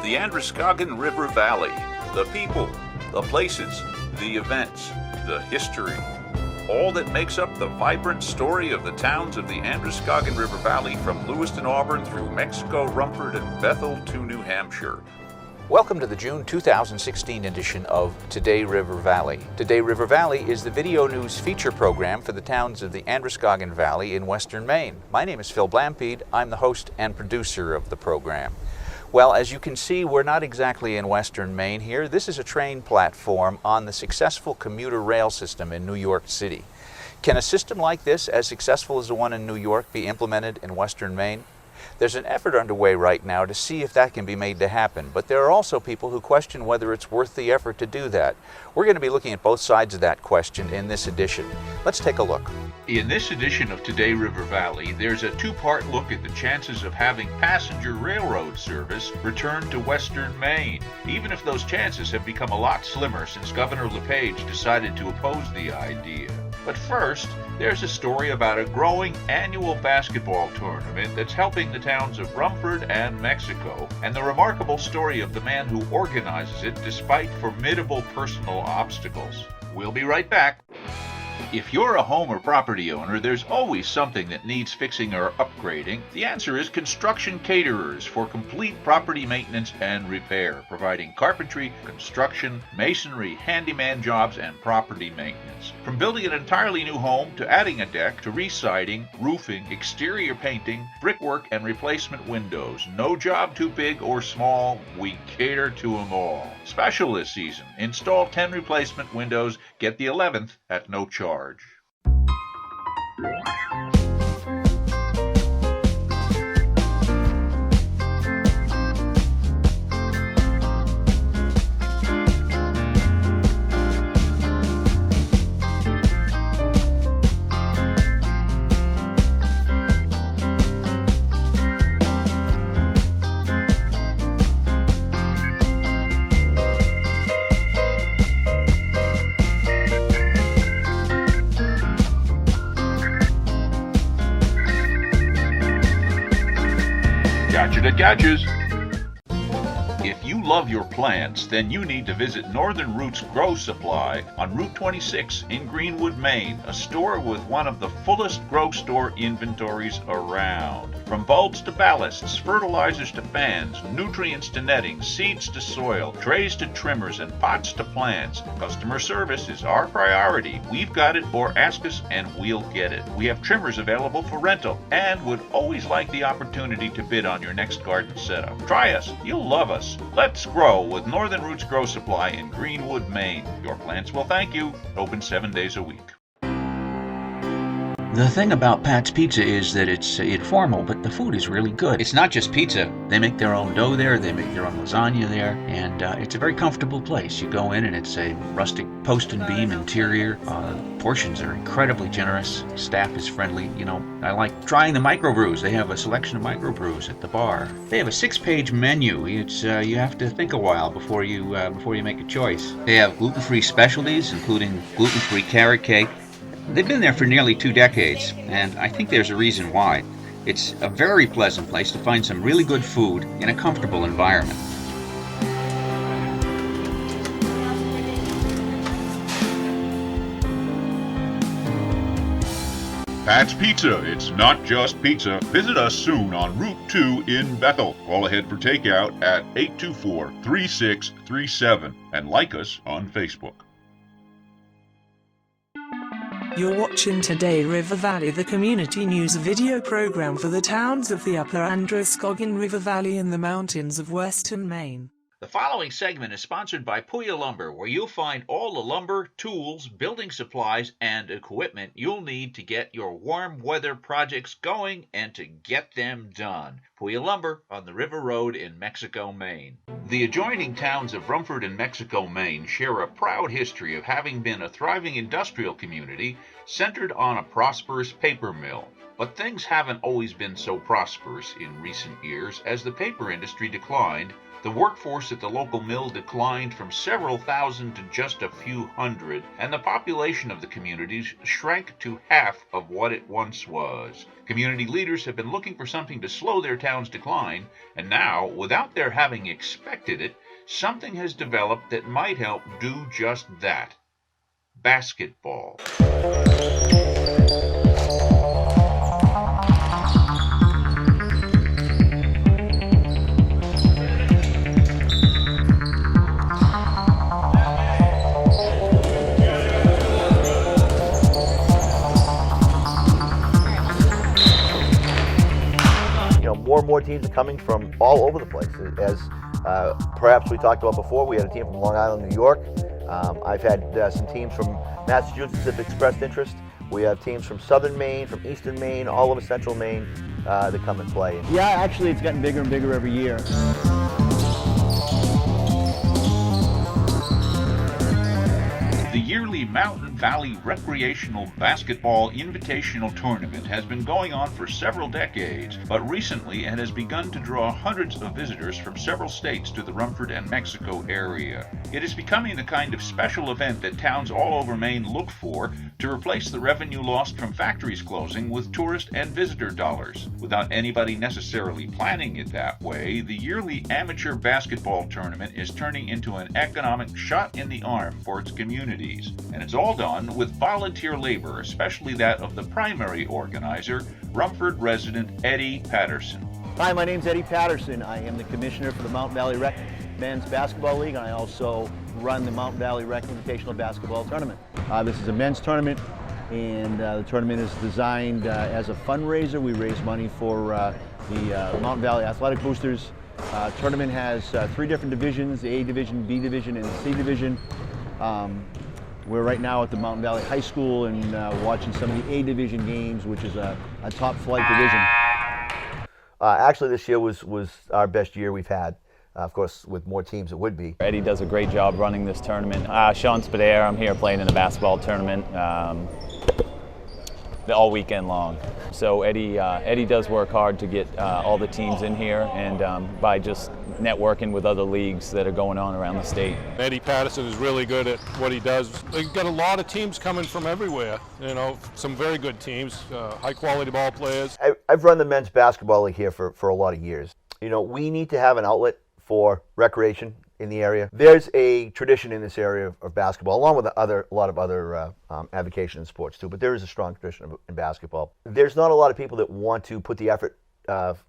the Androscoggin River Valley, the people, the places, the events, the history, all that makes up the vibrant story of the towns of the Androscoggin River Valley from Lewiston, Auburn through Mexico, Rumford, and Bethel to New Hampshire. Welcome to the June 2016 edition of Today River Valley. Today River Valley is the video news feature program for the towns of the Androscoggin Valley in western Maine. My name is Phil Blampede. I'm the host and producer of the program. Well, as you can see, we're not exactly in western Maine here. This is a train platform on the successful commuter rail system in New York City. Can a system like this, as successful as the one in New York, be implemented in western Maine? There's an effort underway right now to see if that can be made to happen, but there are also people who question whether it's worth the effort to do that. We're going to be looking at both sides of that question in this edition. Let's take a look. In this edition of Today River Valley, there's a two-part look at the chances of having passenger railroad service return to western Maine, even if those chances have become a lot slimmer since Governor LePage decided to oppose the idea. But first, there's a story about a growing annual basketball tournament that's helping the towns of Rumford and Mexico, and the remarkable story of the man who organizes it despite formidable personal obstacles. We'll be right back. If you're a home or property owner, there's always something that needs fixing or upgrading. The answer is Construction Caterers for complete property maintenance and repair, providing carpentry, construction, masonry, handyman jobs, and property maintenance. From building an entirely new home to adding a deck to re-siding, roofing, exterior painting, brickwork, and replacement windows. No job too big or small, we cater to them all. Special this season, install 10 replacement windows, get the 11th at no charge. Gadgets. If you love your plants, then you need to visit Northern Roots Grow Supply on Route 26 in Greenwood, Maine, a store with one of the fullest grow store inventories around. From bulbs to ballasts, fertilizers to fans, nutrients to netting, seeds to soil, trays to trimmers, and pots to plants, customer service is our priority. We've got it, or ask us and we'll get it. We have trimmers available for rental and would always like the opportunity to bid on your next garden setup. Try us. You'll love us. Let's grow with Northern Roots Grow Supply in Greenwood, Maine. Your plants will thank you. Open 7 days a week. The thing about Pat's Pizza is that it's informal, but the food is really good. It's not just pizza. They make their own dough there, they make their own lasagna there, and it's a very comfortable place. You go in and it's a rustic post and beam interior. Portions are incredibly generous. Staff is friendly. You know, I like trying the microbrews. They have a selection of microbrews at the bar. They have a 6-page menu. It's you have to think a while before you make a choice. They have gluten-free specialties, including gluten-free carrot cake. They've been there for nearly 2 decades, and I think there's a reason why. It's a very pleasant place to find some really good food in a comfortable environment. Pat's Pizza, it's not just pizza. Visit us soon on Route 2 in Bethel. Call ahead for takeout at 824-3637 and like us on Facebook. You're watching Today River Valley, the community news video program for the towns of the Upper Androscoggin River Valley in the mountains of western Maine. The following segment is sponsored by Puya Lumber, where you'll find all the lumber, tools, building supplies, and equipment you'll need to get your warm weather projects going and to get them done. Puya Lumber on the River Road in Mexico, Maine. The adjoining towns of Rumford and Mexico, Maine share a proud history of having been a thriving industrial community centered on a prosperous paper mill. But things haven't always been so prosperous in recent years. As the paper industry declined, the workforce at the local mill declined from several thousand to just a few hundred, and the population of the communities shrank to half of what it once was. Community leaders have been looking for something to slow their town's decline, and now, without their having expected it, something has developed that might help do just that. Basketball. More and more teams are coming from all over the place. As perhaps we talked about before, we had a team from Long Island, New York. I've had some teams from Massachusetts that have expressed interest. We have teams from southern Maine, from eastern Maine, all over central Maine that come and play. Yeah, actually it's gotten bigger and bigger every year. The yearly Mountain Valley Recreational Basketball Invitational Tournament has been going on for several decades, but recently it has begun to draw hundreds of visitors from several states to the Rumford and Mexico area. It is becoming the kind of special event that towns all over Maine look for to replace the revenue lost from factories closing with tourist and visitor dollars. Without anybody necessarily planning it that way, the yearly amateur basketball tournament is turning into an economic shot in the arm for its communities. And it's all done with volunteer labor, especially that of the primary organizer, Rumford resident Eddie Patterson. Hi, my name's Eddie Patterson. I am the commissioner for the Mountain Valley Rec Men's Basketball League, and I also run the Mountain Valley Rec Invitational Basketball Tournament. This is a men's tournament, and the tournament is designed as a fundraiser. We raise money for the Mountain Valley Athletic Boosters. Tournament has 3 different divisions, the A Division, B Division, and the C Division. We're right now at the Mountain Valley High School and watching some of the A Division games, which is a top flight division. Actually, this year was our best year we've had. Of course, with more teams it would be. Eddie does a great job running this tournament. Sean Spadare, I'm here playing in the basketball tournament all weekend long. So Eddie does work hard to get all the teams in here, and by just networking with other leagues that are going on around the state. Eddie Patterson is really good at what he does. They've got a lot of teams coming from everywhere, some very good teams, high quality ball players. I've run the men's basketball league here for a lot of years. We need to have an outlet for recreation in the area. There's a tradition in this area of basketball, along with a lot of other avocation in sports too, but there is a strong tradition in basketball. There's not a lot of people that want to put the effort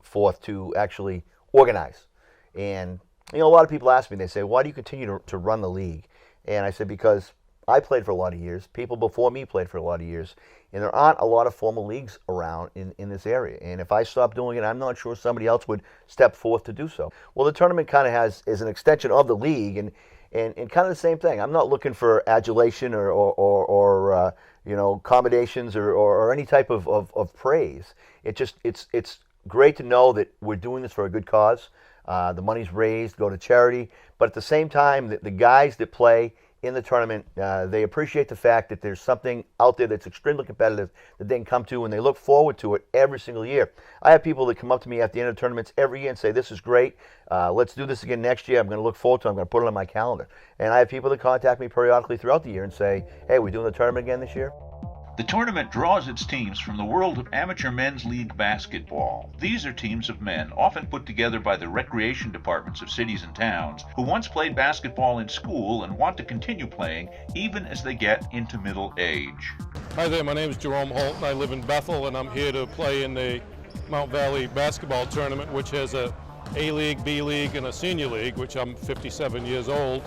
forth to actually organize. And a lot of people ask me, they say, why do you continue to run the league? And I said, because I played for a lot of years, people before me played for a lot of years, and there aren't a lot of formal leagues around in this area. And if I stop doing it, I'm not sure somebody else would step forth to do so. Well, the tournament kind of is an extension of the league, and kind of the same thing. I'm not looking for adulation or accommodations or any type of praise. It's great to know that we're doing this for a good cause. The money's raised, go to charity, but at the same time, the guys that play in the tournament, they appreciate the fact that there's something out there that's extremely competitive that they can come to, and they look forward to it every single year. I have people that come up to me at the end of tournaments every year and say, this is great, let's do this again next year, I'm going to look forward to it, I'm going to put it on my calendar. And I have people that contact me periodically throughout the year and say, hey, we're doing the tournament again this year? The tournament draws its teams from the world of amateur men's league basketball. These are teams of men, often put together by the recreation departments of cities and towns, who once played basketball in school and want to continue playing even as they get into middle age. Hi there, my name is Jerome Holt, and I live in Bethel, and I'm here to play in the Mount Valley Basketball Tournament, which has a A-League, B-League, and a Senior League, which I'm 57 years old,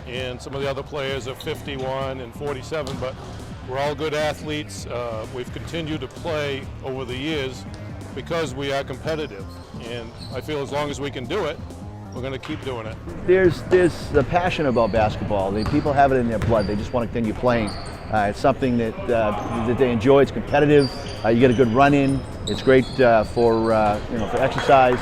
and some of the other players are 51 and 47, but we're all good athletes. We've continued to play over the years because we are competitive, and I feel as long as we can do it, we're going to keep doing it. There's the passion about basketball. People have it in their blood. They just want to continue playing. It's something that they enjoy. It's competitive. You get a good run in. It's great for exercise.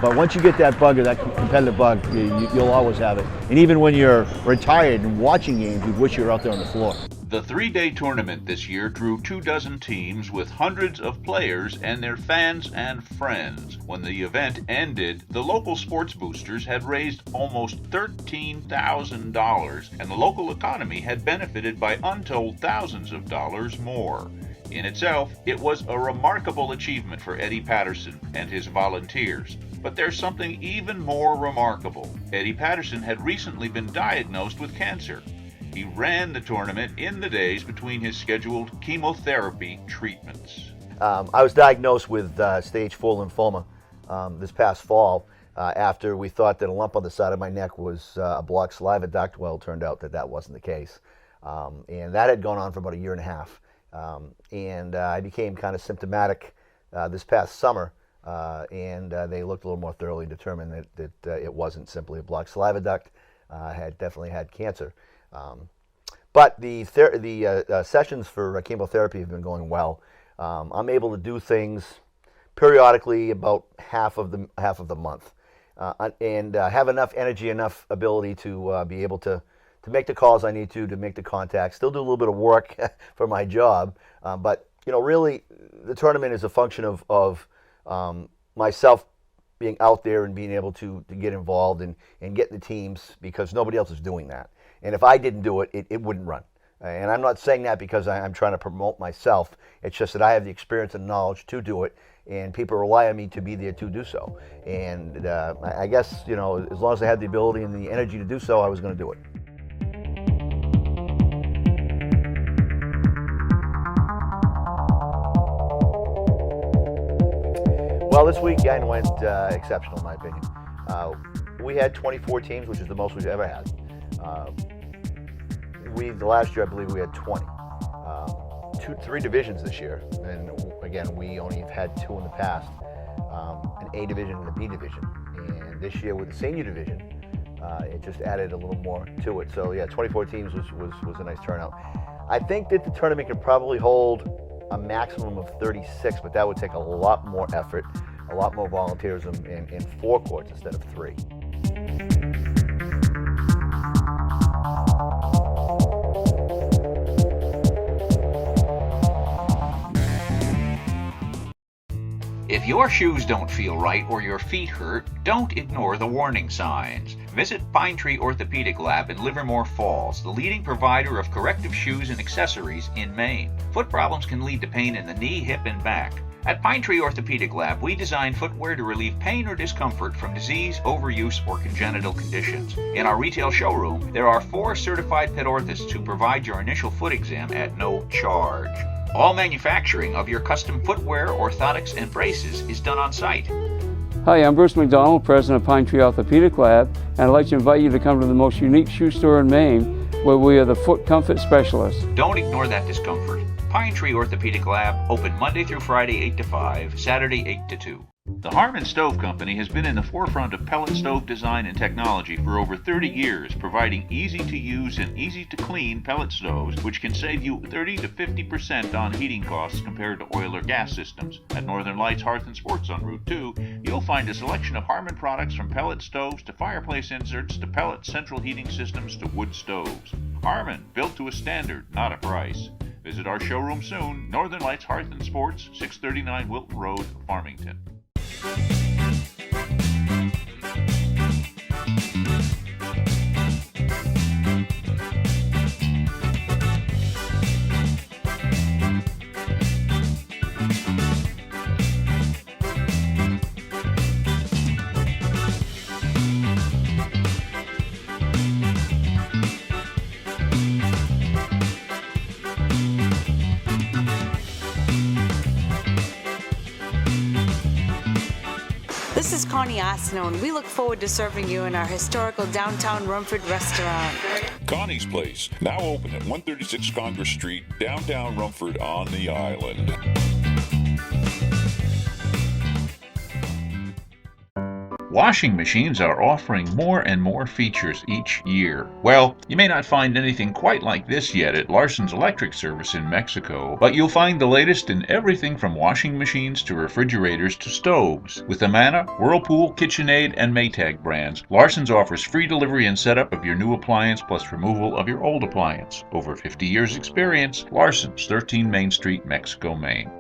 But once you get that bug, or that competitive bug, you'll always have it. And even when you're retired and watching games, you wish you were out there on the floor. The three-day tournament this year drew 24 teams with hundreds of players and their fans and friends. When the event ended, the local sports boosters had raised almost $13,000, and the local economy had benefited by untold thousands of dollars more. In itself, it was a remarkable achievement for Eddie Patterson and his volunteers. But there's something even more remarkable. Eddie Patterson had recently been diagnosed with cancer. He ran the tournament in the days between his scheduled chemotherapy treatments. I was diagnosed with stage 4 lymphoma this past fall after we thought that a lump on the side of my neck was a blocked saliva duct. Well, it turned out that that wasn't the case. And that had gone on for about a year and a half. And I became kind of symptomatic this past summer. And they looked a little more thoroughly, determined that it wasn't simply a blocked saliva duct. I had definitely had cancer. But the sessions for chemotherapy have been going well. I'm able to do things periodically about half of the month, and have enough energy, enough ability to be able to make the calls I need to make the contacts. Still do a little bit of work for my job, but really, the tournament is a function of myself being out there and being able to get involved and get the teams, because nobody else is doing that. And if I didn't do it, it wouldn't run. And I'm not saying that because I'm trying to promote myself. It's just that I have the experience and knowledge to do it, and people rely on me to be there to do so. And I guess, as long as I had the ability and the energy to do so, I was going to do it. Well, this weekend went exceptional, in my opinion. We had 24 teams, which is the most we've ever had. The last year, I believe we had 20. 3 divisions this year, and again, we only have had 2 in the past, an A division and a B division. And this year with the senior division, it just added a little more to it. So yeah, 24 teams was a nice turnout. I think that the tournament could probably hold a maximum of 36, but that would take a lot more effort, a lot more volunteerism in 4 courts instead of 3. If your shoes don't feel right or your feet hurt, don't ignore the warning signs. Visit Pine Tree Orthopedic Lab in Livermore Falls, the leading provider of corrective shoes and accessories in Maine. Foot problems can lead to pain in the knee, hip, and back. At Pine Tree Orthopedic Lab, we design footwear to relieve pain or discomfort from disease, overuse, or congenital conditions. In our retail showroom, there are 4 certified pet orthotists who provide your initial foot exam at no charge. All manufacturing of your custom footwear, orthotics, and braces is done on site. Hi, I'm Bruce McDonald, president of Pine Tree Orthopedic Lab, and I'd like to invite you to come to the most unique shoe store in Maine, where we are the foot comfort specialists. Don't ignore that discomfort. Pine Tree Orthopedic Lab, open Monday through Friday 8 to 5, Saturday 8 to 2. The Harmon Stove Company has been in the forefront of pellet stove design and technology for over 30 years, providing easy-to-use and easy-to-clean pellet stoves, which can save you 30 to 50% on heating costs compared to oil or gas systems. At Northern Lights Hearth and Sports on Route 2, you'll find a selection of Harmon products from pellet stoves to fireplace inserts to pellet central heating systems to wood stoves. Harmon, built to a standard, not a price. Visit our showroom soon, Northern Lights Hearth and Sports, 639 Wilton Road, Farmington. This is Connie Asno, and we look forward to serving you in our historical downtown Rumford restaurant. Connie's Place, now open at 136 Congress Street, downtown Rumford on the island. Washing machines are offering more and more features each year. Well, you may not find anything quite like this yet at Larson's Electric Service in Mexico, but you'll find the latest in everything from washing machines to refrigerators to stoves. With the Amana, Whirlpool, KitchenAid, and Maytag brands, Larson's offers free delivery and setup of your new appliance plus removal of your old appliance. Over 50 years experience, Larson's, 13 Main Street, Mexico, Maine.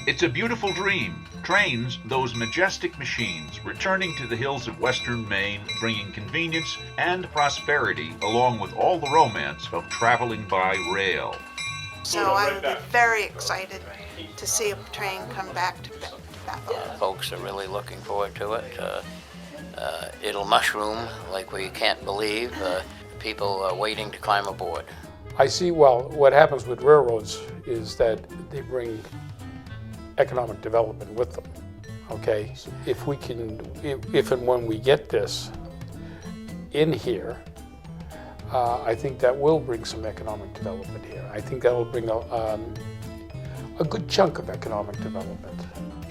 It's a beautiful dream. Trains, those majestic machines, returning to the hills of western Maine, bringing convenience and prosperity, along with all the romance of traveling by rail. So I would be very excited to see a train come back to Bethel. Folks are really looking forward to it. It'll mushroom like we can't believe. People are waiting to climb aboard. I see, well, what happens with railroads is that they bring economic development with them, okay? If we can, if and when we get this in here, I think that will bring some economic development here. I think that will bring a good chunk of economic development.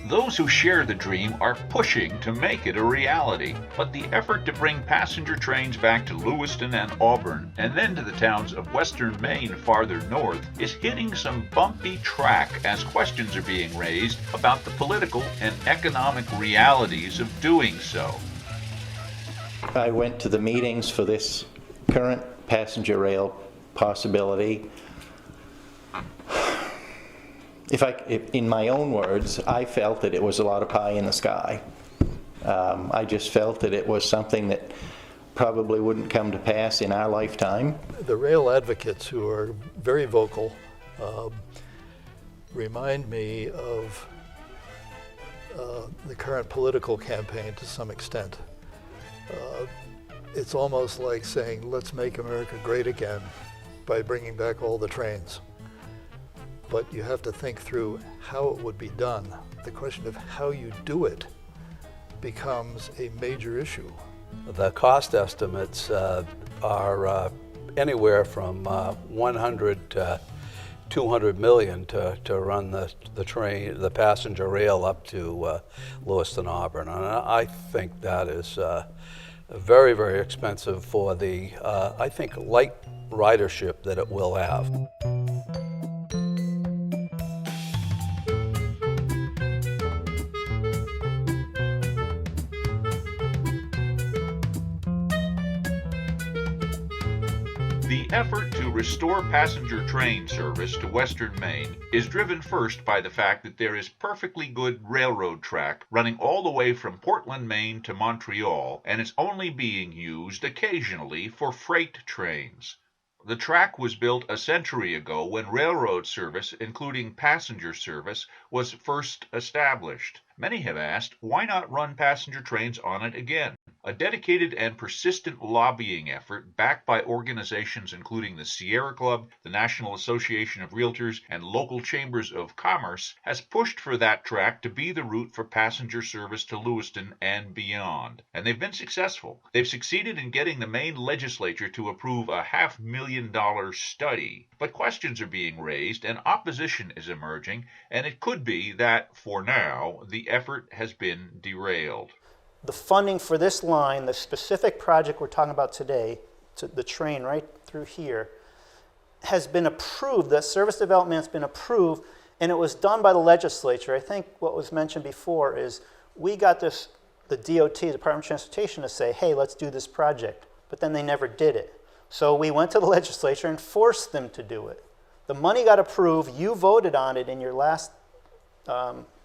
Those who share the dream are pushing to make it a reality, but the effort to bring passenger trains back to Lewiston and Auburn, and then to the towns of western Maine farther north, is hitting some bumpy track as questions are being raised about the political and economic realities of doing so. I went to the meetings for this current passenger rail possibility. If in my own words, I felt that it was a lot of pie in the sky. I just felt that it was something that probably wouldn't come to pass in our lifetime. The rail advocates, who are very vocal, remind me of the current political campaign to some extent. It's almost like saying, let's make America great again by bringing back all the trains. But you have to think through how it would be done. The question of how you do it becomes a major issue. The cost estimates are anywhere from 100 to 200 million to run the train, the passenger rail up to Lewiston, Auburn. And I think that is very, very expensive for the, I think, light ridership that it will have. The effort to restore passenger train service to western Maine is driven first by the fact that there is perfectly good railroad track running all the way from Portland, Maine to Montreal, and it's only being used occasionally for freight trains. The track was built a century ago when railroad service, including passenger service, was first established. Many have asked, why not run passenger trains on it again? A dedicated and persistent lobbying effort backed by organizations including the Sierra Club, the National Association of Realtors, and local chambers of commerce has pushed for that track to be the route for passenger service to Lewiston and beyond. And they've been successful. They've succeeded in getting the Maine legislature to approve a $500,000 study. But questions are being raised and opposition is emerging, and it could be that, for now, the effort has been derailed. The funding for this line, the specific project we're talking about today, the train right through here, has been approved. The service development has been approved, and it was done by the legislature. I think what was mentioned before is we got this, the DOT, Department of Transportation, to say, hey, let's do this project, but then they never did it. So we went to the legislature and forced them to do it. The money got approved. You voted on it in your last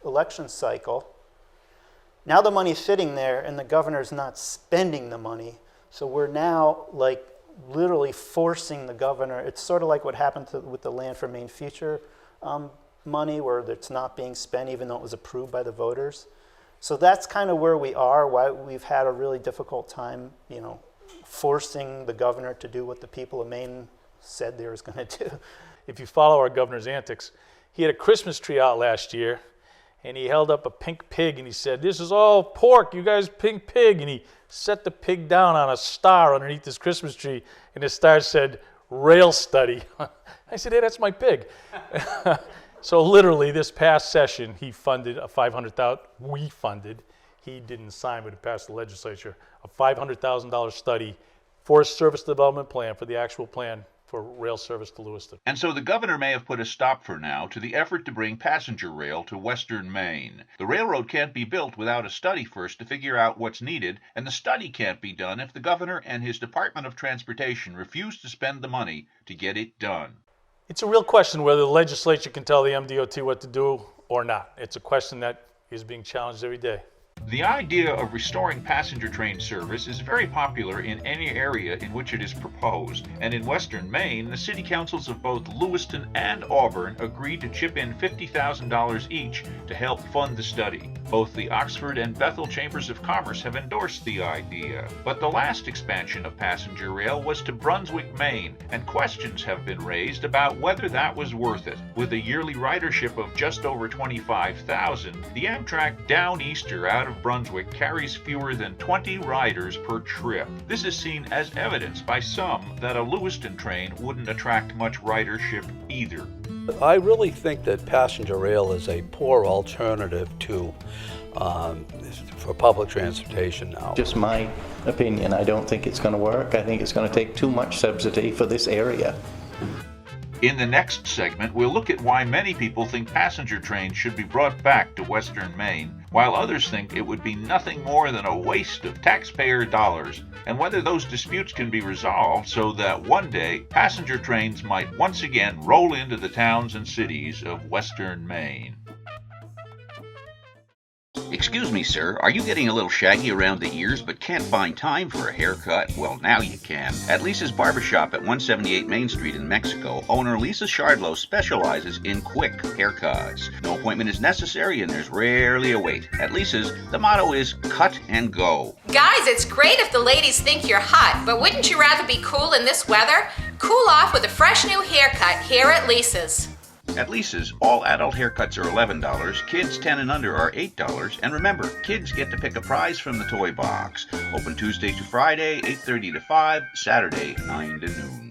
election cycle. Now the money's sitting there and the governor's not spending the money. So we're now like literally forcing the governor. It's sort of like what happened with the Land for Maine Future money, where it's not being spent even though it was approved by the voters. So that's kind of where we are, why we've had a really difficult time, you know, forcing the governor to do what the people of Maine said they was going to do. If you follow our governor's antics, he had a Christmas tree out last year, and he held up a pink pig and he said, "This is all pork, you guys, pink pig." And he set the pig down on a star underneath his Christmas tree, and the star said, "Rail study." I said, "Hey, that's my pig." So literally this past session, he funded a $500,000, we funded, he didn't sign, but it passed the legislature, a $500,000 study for a service development plan, for the actual plan for rail service to Lewiston. And so the governor may have put a stop for now to the effort to bring passenger rail to western Maine. The railroad can't be built without a study first to figure out what's needed, and the study can't be done if the governor and his Department of Transportation refuse to spend the money to get it done. It's a real question whether the legislature can tell the MDOT what to do or not. It's a question that is being challenged every day. The idea of restoring passenger train service is very popular in any area in which it is proposed, and in western Maine, the city councils of both Lewiston and Auburn agreed to chip in $50,000 each to help fund the study. Both the Oxford and Bethel Chambers of Commerce have endorsed the idea, but the last expansion of passenger rail was to Brunswick, Maine, and questions have been raised about whether that was worth it. With a yearly ridership of just over 25,000, the Amtrak Downeaster out of Brunswick carries fewer than 20 riders per trip. This is seen as evidence by some that a Lewiston train wouldn't attract much ridership either. I really think that passenger rail is a poor alternative to for public transportation now. Just my opinion, I don't think it's going to work. I think it's going to take too much subsidy for this area. In the next segment, we'll look at why many people think passenger trains should be brought back to western Maine, while others think it would be nothing more than a waste of taxpayer dollars, and whether those disputes can be resolved so that one day passenger trains might once again roll into the towns and cities of western Maine. Excuse me, sir, are you getting a little shaggy around the ears but can't find time for a haircut? Well, now you can. At Lisa's Barbershop at 178 Main Street in Mexico, owner Lisa Shardlow specializes in quick haircuts. No appointment is necessary and there's rarely a wait. At Lisa's, the motto is cut and go. Guys, it's great if the ladies think you're hot, but wouldn't you rather be cool in this weather? Cool off with a fresh new haircut here at Lisa's. At Lisa's, all adult haircuts are $11, kids 10 and under are $8, and remember, kids get to pick a prize from the toy box. Open Tuesday to Friday, 8:30 to 5, Saturday, 9 to noon.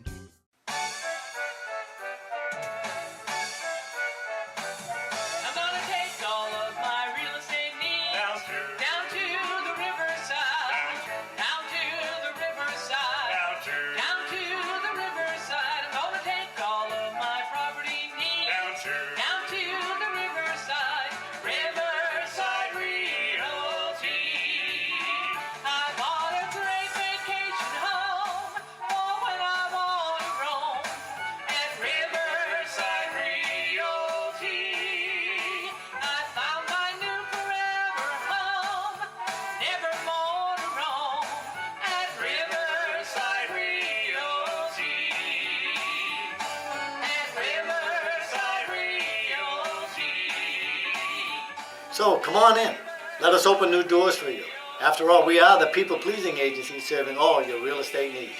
So come on in. Let us open new doors for you. After all, we are the people-pleasing agency serving all your real estate needs.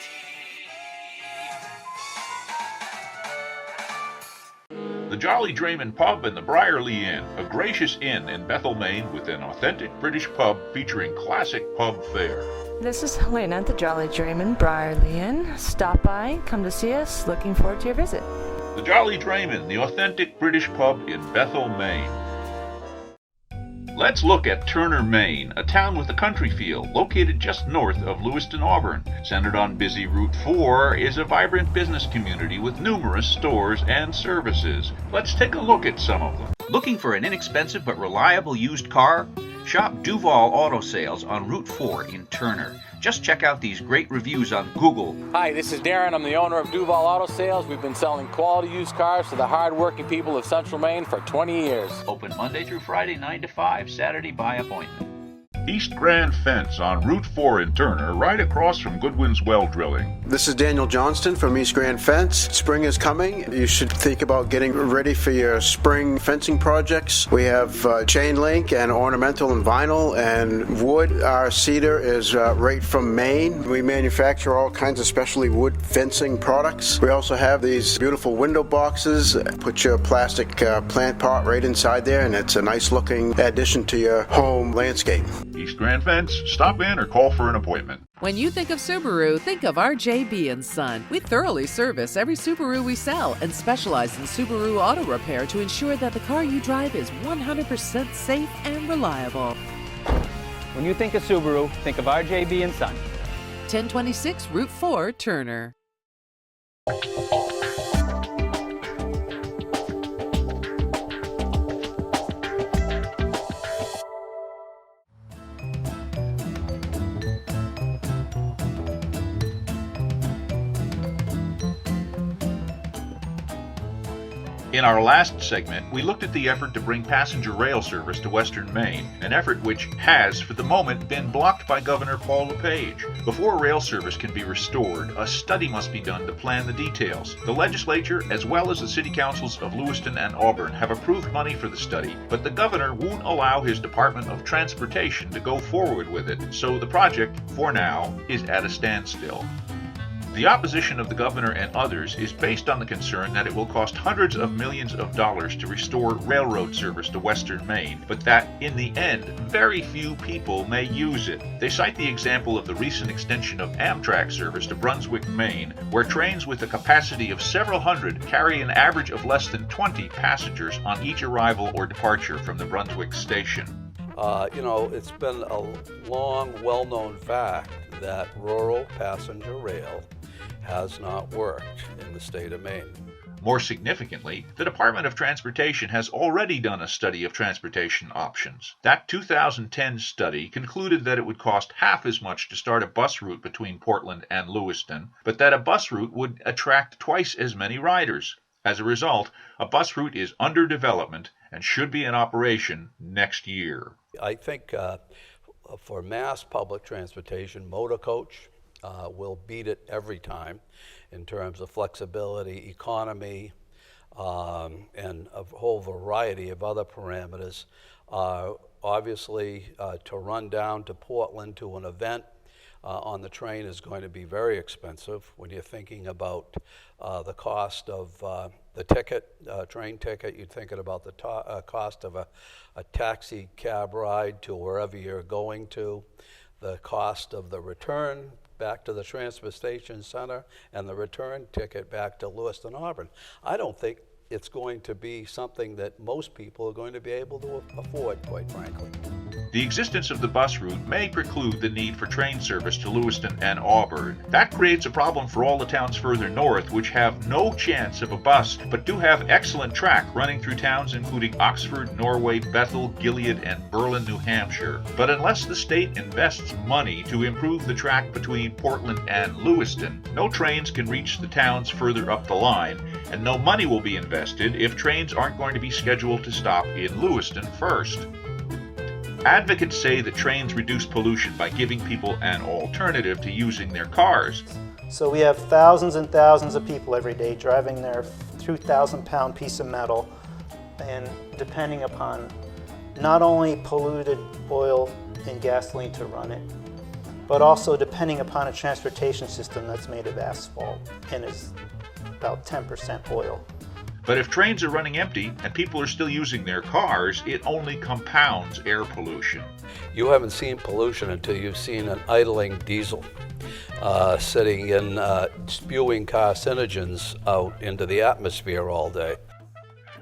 The Jolly Drayman Pub and the Briarly Inn, a gracious inn in Bethel, Maine with an authentic British pub featuring classic pub fare. This is Helena at the Jolly Drayman Briarly Inn. Stop by, come to see us. Looking forward to your visit. The Jolly Drayman, the authentic British pub in Bethel, Maine. Let's look at Turner, Maine, a town with a country feel, located just north of Lewiston, Auburn. Centered on busy Route 4 is a vibrant business community with numerous stores and services. Let's take a look at some of them. Looking for an inexpensive but reliable used car? Shop Duval Auto Sales on Route 4 in Turner. Just check out these great reviews on Google. Hi, this is Darren. I'm the owner of Duval Auto Sales. We've been selling quality used cars to the hard-working people of Central Maine for 20 years. Open Monday through Friday, 9 to 5, Saturday by appointment. East Grand Fence on Route 4 in Turner, right across from Goodwin's Well Drilling. This is Daniel Johnston from East Grand Fence. Spring is coming. You should think about getting ready for your spring fencing projects. We have chain link and ornamental and vinyl and wood. Our cedar is right from Maine. We manufacture all kinds of specialty wood fencing products. We also have these beautiful window boxes. Put your plastic plant pot right inside there, and it's a nice looking addition to your home landscape. East Grand Fence, stop in or call for an appointment. When you think of Subaru, think of RJB & Son. We thoroughly service every Subaru we sell and specialize in Subaru auto repair to ensure that the car you drive is 100% safe and reliable. When you think of Subaru, think of RJB & Son. 1026 Route 4, Turner. In our last segment, we looked at the effort to bring passenger rail service to Western Maine, an effort which has, for the moment, been blocked by Governor Paul LePage. Before rail service can be restored, a study must be done to plan the details. The legislature, as well as the city councils of Lewiston and Auburn, have approved money for the study, but the governor won't allow his Department of Transportation to go forward with it, so the project, for now, is at a standstill. The opposition of the governor and others is based on the concern that it will cost hundreds of millions of dollars to restore railroad service to Western Maine, but that, in the end, very few people may use it. They cite the example of the recent extension of Amtrak service to Brunswick, Maine, where trains with a capacity of several hundred carry an average of less than 20 passengers on each arrival or departure from the Brunswick station. It's been a long, well-known fact that rural passenger rail has not worked in the state of Maine. More significantly, the Department of Transportation has already done a study of transportation options. That 2010 study concluded that it would cost half as much to start a bus route between Portland and Lewiston, but that a bus route would attract twice as many riders. As a result, a bus route is under development and should be in operation next year. I think for mass public transportation, motor coach will beat it every time in terms of flexibility, economy, and a whole variety of other parameters. Obviously, to run down to Portland to an event on the train is going to be very expensive when you're thinking about the cost of the ticket, train ticket. You're thinking about the cost of a taxi cab ride to wherever you're going to, the cost of the return back to the transportation center, and the return ticket back to Lewiston, Auburn. I don't think it's going to be something that most people are going to be able to afford, quite frankly. The existence of the bus route may preclude the need for train service to Lewiston and Auburn. That creates a problem for all the towns further north, which have no chance of a bus, but do have excellent track running through towns including Oxford, Norway, Bethel, Gilead, and Berlin, New Hampshire. But unless the state invests money to improve the track between Portland and Lewiston, no trains can reach the towns further up the line, and no money will be invested if trains aren't going to be scheduled to stop in Lewiston first. Advocates say that trains reduce pollution by giving people an alternative to using their cars. So we have thousands and thousands of people every day driving their 2,000-pound piece of metal, and depending upon not only polluted oil and gasoline to run it, but also depending upon a transportation system that's made of asphalt and is about 10% oil. But if trains are running empty and people are still using their cars, it only compounds air pollution. You haven't seen pollution until you've seen an idling diesel sitting in spewing carcinogens out into the atmosphere all day.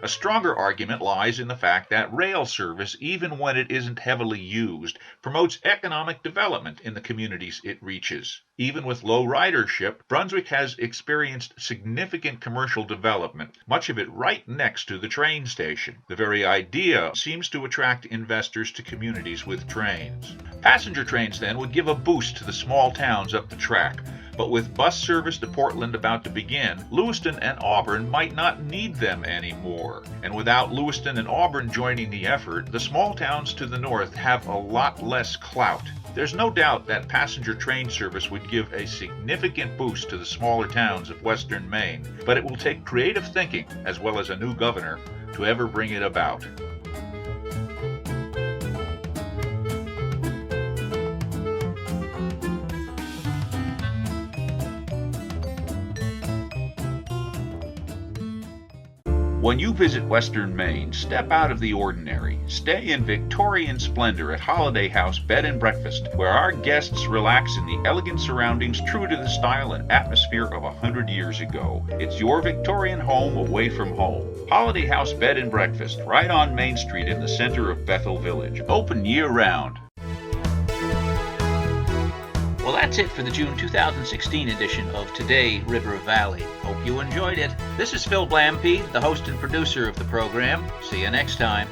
A stronger argument lies in the fact that rail service, even when it isn't heavily used, promotes economic development in the communities it reaches. Even with low ridership, Brunswick has experienced significant commercial development, much of it right next to the train station. The very idea seems to attract investors to communities with trains. Passenger trains, then, would give a boost to the small towns up the track, But with bus service to Portland about to begin, Lewiston and Auburn might not need them anymore. And without Lewiston and Auburn joining the effort, the small towns to the north have a lot less clout. There's no doubt that passenger train service would give a significant boost to the smaller towns of western Maine, but it will take creative thinking, as well as a new governor, to ever bring it about. When you visit Western Maine, step out of the ordinary. Stay in Victorian splendor at Holiday House Bed and Breakfast, where our guests relax in the elegant surroundings true to the style and atmosphere of 100 years ago. It's your Victorian home away from home. Holiday House Bed and Breakfast, right on Main Street in the center of Bethel Village. Open year-round. Well, that's it for the June 2016 edition of Today River Valley. Hope you enjoyed it. This is Phil Blampe, the host and producer of the program. See you next time.